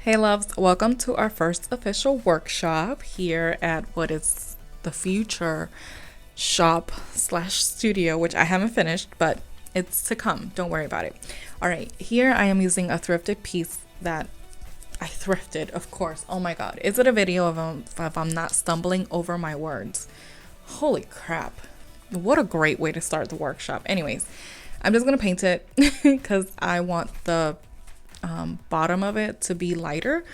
Hey loves, welcome to our first official workshop here at what is the future shop slash studio, which I haven't finished, but it's to come. Don't worry about it. All right, here I am using a thrifted piece that I thrifted, of course. Oh my God, is it a video of if I'm not stumbling over my words? Holy crap. What a great way to start the workshop. Anyways, I'm just gonna paint it because I want the bottom of it to be lighter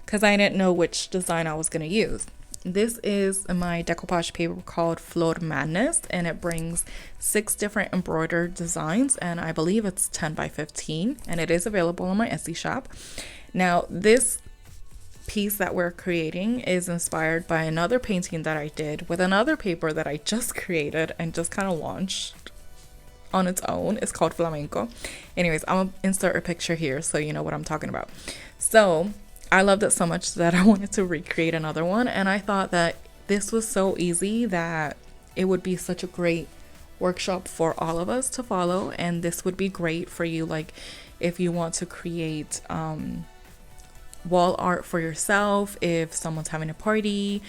because I didn't know which design I was going to use. This is my decoupage paper called Flor Madness, and it brings 6 different embroidered designs, and I believe it's 10 by 15, and it is available on my Etsy shop. Now, this piece that we're creating is inspired by another painting that I did with another paper that I just created and just kind of launched on its own. It's called Flamenco. Anyways, I'm gonna insert a picture here so you know what I'm talking about. So I loved it so much that I wanted to recreate another one, and I thought that this was so easy that it would be such a great workshop for all of us to follow. And this would be great for you, like if you want to create wall art for yourself, if someone's having a party,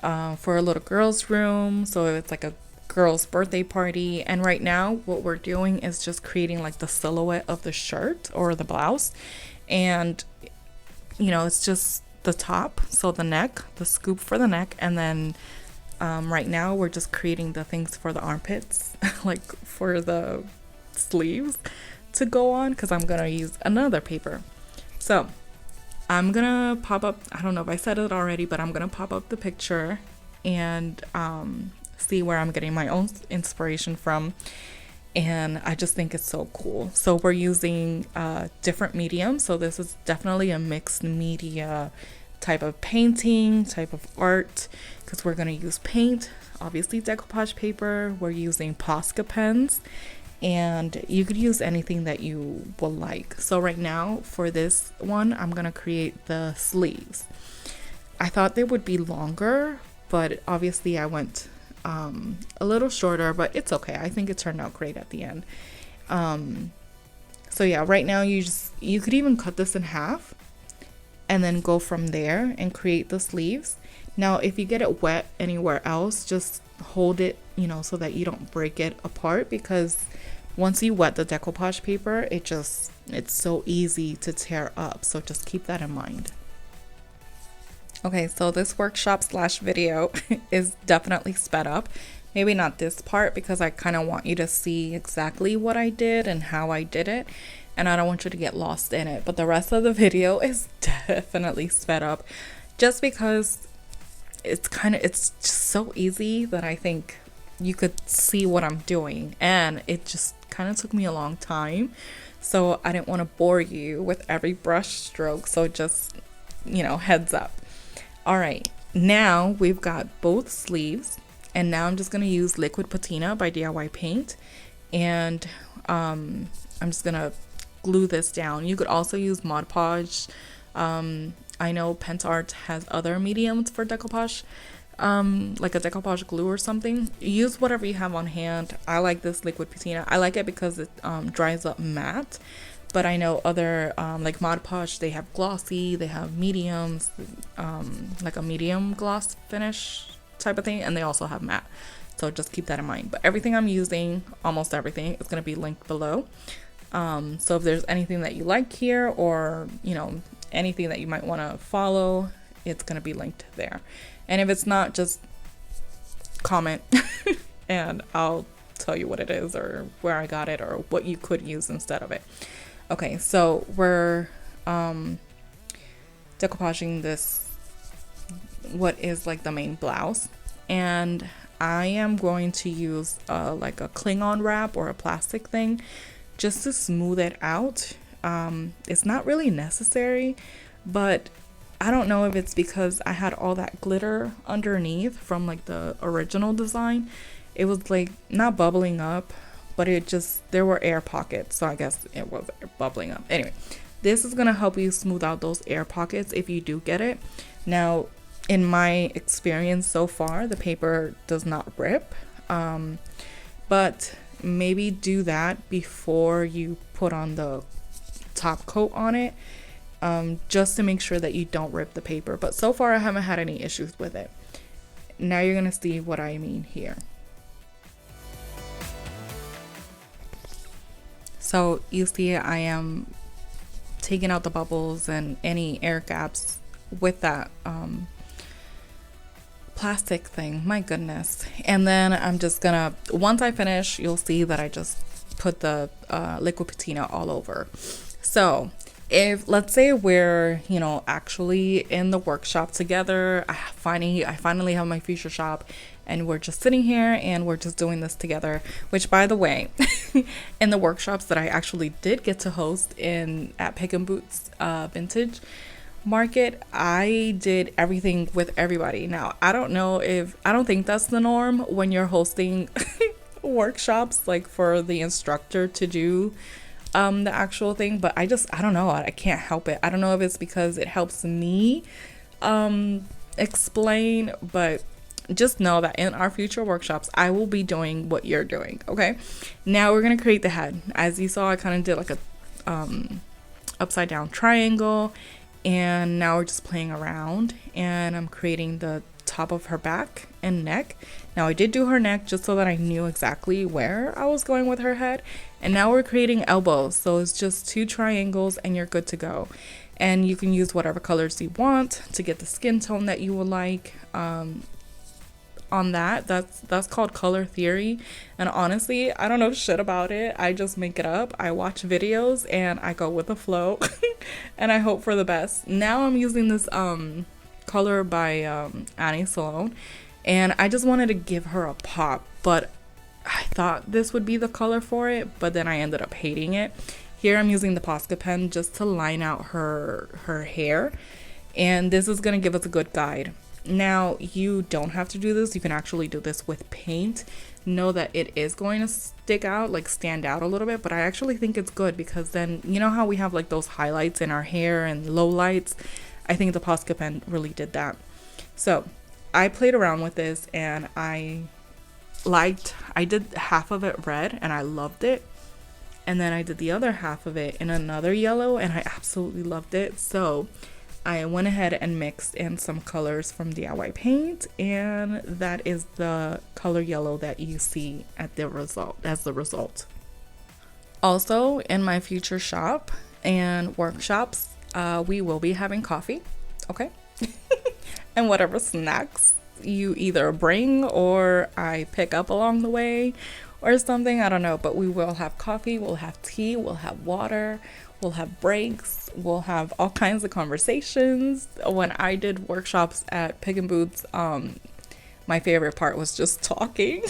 for a little girl's room, so if it's like a girl's birthday party. And right now what we're doing is just creating like the silhouette of the shirt or the blouse, and you know, it's just the top, so the neck, the scoop for the neck, and then right now we're just creating the things for the armpits like for the sleeves to go on, because I'm gonna use another paper. So I'm gonna pop up, I don't know if I said it already, but I'm gonna pop up the picture and see where I'm getting my own inspiration from. And I just think it's so cool. So we're using different mediums. So this is definitely a mixed media type of painting, type of art, because we're going to use paint, obviously decoupage paper. We're using Posca pens, and you could use anything that you will like. So right now for this one, I'm going to create the sleeves. I thought they would be longer, but obviously I went a little shorter, but it's okay. I think it turned out great at the end. So yeah, right now you could even cut this in half and then go from there and create the sleeves. Now if you get it wet anywhere else, just hold it, you know, so that you don't break it apart, because once you wet the decoupage paper, it's so easy to tear up. So just keep that in mind. Okay, so this workshop slash video is definitely sped up. Maybe not this part, because I kind of want you to see exactly what I did and how I did it, and I don't want you to get lost in it. But the rest of the video is definitely sped up, just because it's just so easy that I think you could see what I'm doing, and it just kind of took me a long time. So I didn't want to bore you with every brush stroke, so just, you know, heads up. All right, now we've got both sleeves, and now I'm just going to use liquid patina by DIY Paint, and I'm just going to glue this down. You could also use Mod Podge. I know PentArt has other mediums for decoupage, like a decoupage glue or something. Use whatever you have on hand. I like this liquid patina. I like it because it dries up matte. But I know other, like Mod Podge, they have glossy, they have mediums, like a medium gloss finish type of thing, and they also have matte. So just keep that in mind. But everything I'm using, almost everything, is going to be linked below. So if there's anything that you like here, or, you know, anything that you might want to follow, it's going to be linked there. And if it's not, just comment and I'll tell you what it is, or where I got it, or what you could use instead of it. Okay, so we're decoupaging this, what is like the main blouse, and I am going to use like a cling-on wrap or a plastic thing just to smooth it out. It's not really necessary, but I don't know if it's because I had all that glitter underneath from like the original design. It was like not bubbling up, but there were air pockets, so I guess it was bubbling up. Anyway, this is gonna help you smooth out those air pockets if you do get it. Now, in my experience so far, the paper does not rip, but maybe do that before you put on the top coat on it, just to make sure that you don't rip the paper. But so far I haven't had any issues with it. Now you're gonna see what I mean here. So you see I am taking out the bubbles and any air gaps with that plastic thing, my goodness. And then I'm just gonna, once I finish, you'll see that I just put the liquid patina all over. So if, let's say we're, you know, actually in the workshop together, I finally have my future shop, and we're just sitting here and we're just doing this together, which, by the way, in the workshops that I actually did get to host at Pick and Boots Vintage Market, I did everything with everybody. Now, I don't think that's the norm when you're hosting workshops, like for the instructor to do the actual thing, but I don't know, I can't help it. I don't know if it's because it helps me explain, but just know that in our future workshops I will be doing what you're doing. Okay, now we're gonna create the head. As you saw, I kind of did like a upside down triangle, and now we're just playing around, and I'm creating the top of her back and neck. Now I did do her neck just so that I knew exactly where I was going with her head. And now we're creating elbows, so it's just 2 triangles and you're good to go. And you can use whatever colors you want to get the skin tone that you would like on that. That's called color theory, and honestly I don't know shit about it. I just make it up. I watch videos and I go with the flow and I hope for the best. Now I'm using this color by Annie Sloan, and I just wanted to give her a pop, but I thought this would be the color for it, but then I ended up hating it. Here I'm using the Posca Pen just to line out her hair, and this is going to give us a good guide. Now, you don't have to do this. You can actually do this with paint. Know that it is going to stick out, like stand out a little bit, but I actually think it's good because then, you know how we have like those highlights in our hair and low lights? I think the Posca Pen really did that. So I played around with this, and I did half of it red and I loved it, and then I did the other half of it in another yellow and I absolutely loved it. So I went ahead and mixed in some colors from DIY Paint, and that is the color yellow that you see as the result. Also, in my future shop and workshops, we will be having coffee, okay? And whatever snacks you either bring or I pick up along the way or something, I don't know, but we will have coffee, we'll have tea, we'll have water, we'll have breaks, we'll have all kinds of conversations. When I did workshops at Pick and Boots, my favorite part was just talking.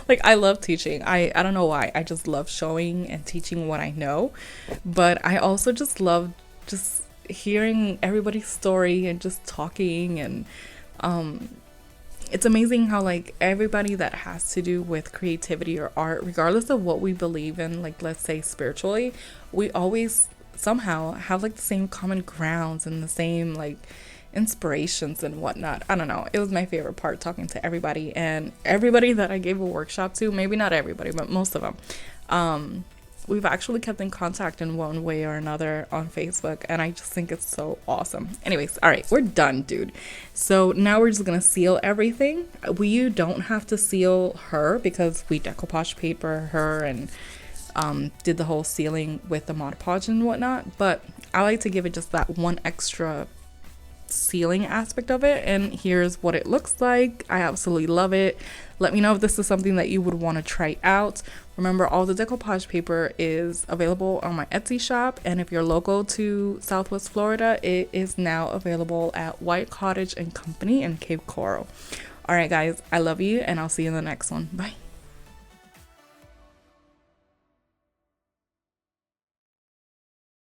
Like, I love teaching. I don't know why. I just love showing and teaching what I know, but I also just love just hearing everybody's story and just talking. And it's amazing how, like, everybody that has to do with creativity or art, regardless of what we believe in, like, let's say spiritually, we always somehow have like the same common grounds and the same like inspirations and whatnot. I don't know. It was my favorite part, talking to everybody, and everybody that I gave a workshop to, maybe not everybody, but most of them, we've actually kept in contact in one way or another on Facebook, and I just think it's so awesome. Anyways, all right, we're done, dude. So now we're just gonna seal everything. You don't have to seal her because we decoupage paper her and did the whole sealing with the Mod Podge and whatnot, but I like to give it just that one extra sealing aspect of it, and here's what it looks like. I absolutely love it. Let me know if this is something that you would want to try out. Remember, all the decoupage paper is available on my Etsy shop, and if you're local to Southwest Florida, it is now available at White Cottage and Company in Cape Coral. All right, guys, I love you, and I'll see you in the next one. Bye.